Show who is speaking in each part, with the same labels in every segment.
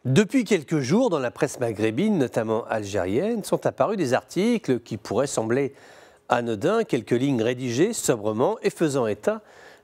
Speaker 1: Depuis quelques jours, dans la presse maghrébine, notamment algérienne, sont apparus des articles qui pourraient sembler anodins, quelques lignes rédigées sobrement et faisant état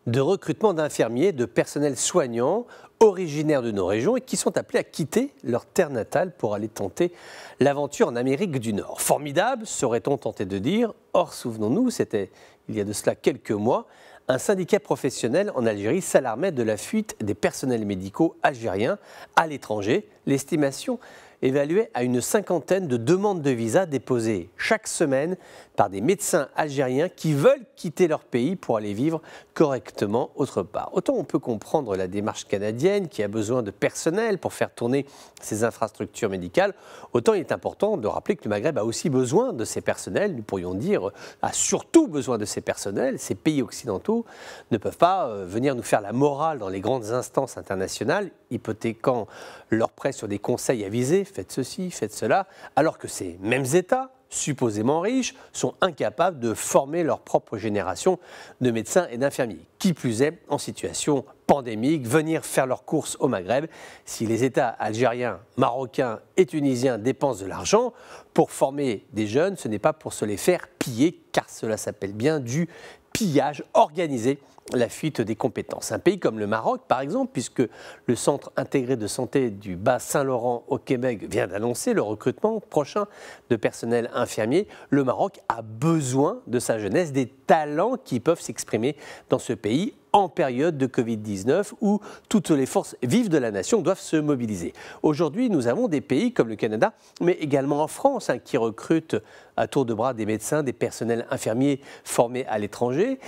Speaker 1: de recrutement d'infirmiers, de personnel soignant originaires de nos régions et qui sont appelés à quitter leur terre natale pour aller tenter l'aventure en Amérique du Nord. Formidable, serait-on tenté de dire. Or, souvenons-nous, c'était il y a de cela quelques mois, un syndicat professionnel en Algérie s'alarmait de la fuite des personnels médicaux algériens à l'étranger. L'estimation évaluait à une cinquantaine de demandes de visa déposées chaque semaine par des médecins algériens qui veulent quitter leur pays pour aller vivre correctement autre part. Autant on peut comprendre la démarche canadienne qui a besoin de personnel pour faire tourner ses infrastructures médicales, autant il est important de rappeler que le Maghreb a aussi besoin de ces personnels, nous pourrions dire, a surtout besoin de ces personnels. Ces pays occidentaux ne peuvent pas venir nous faire la morale dans les grandes instances internationales, hypothéquant leur prêt sur des conseils avisés, faites ceci, faites cela, alors que ces mêmes États, supposément riches, sont incapables de former leur propre génération de médecins et d'infirmiers. Qui plus est, en situation pandémique, venir faire leurs courses au Maghreb, si les États algériens, marocains et tunisiens dépensent de l'argent pour former des jeunes, ce n'est pas pour se les faire piller, car cela s'appelle bien du pillage organisé, la fuite des compétences. Un pays comme le Maroc, par exemple, puisque le Centre intégré de santé du Bas-Saint-Laurent au Québec vient d'annoncer le recrutement prochain de personnel infirmier, le Maroc a besoin de sa jeunesse, des talents qui peuvent s'exprimer dans ce pays en période de Covid-19 où toutes les forces vives de la nation doivent se mobiliser. Aujourd'hui, nous avons des pays comme le Canada, mais également en France, qui recrutent à tour de bras des médecins, des personnels infirmiers formés à l'étranger,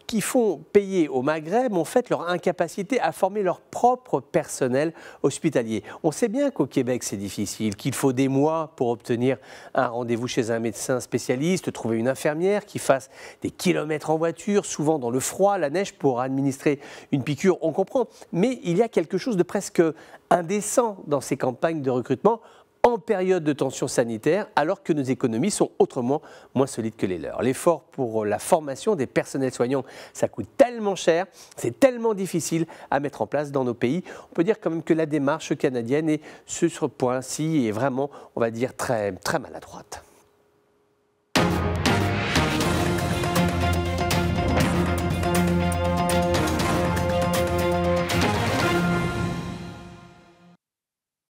Speaker 1: qui font payer au Maghreb en fait leur incapacité à former leur propre personnel hospitalier. On sait bien qu'au Québec c'est difficile, qu'il faut des mois pour obtenir un rendez-vous chez un médecin spécialiste, trouver une infirmière qui fasse des kilomètres en voiture, souvent dans le froid, la neige, pour administrer une piqûre, on comprend. Mais il y a quelque chose de presque indécent dans ces campagnes de recrutement en période de tension sanitaire, alors que nos économies sont autrement moins solides que les leurs. L'effort pour la formation des personnels soignants, ça coûte tellement cher, c'est tellement difficile à mettre en place dans nos pays. On peut dire quand même que la démarche canadienne est sur ce point-ci est vraiment, on va dire, très maladroite.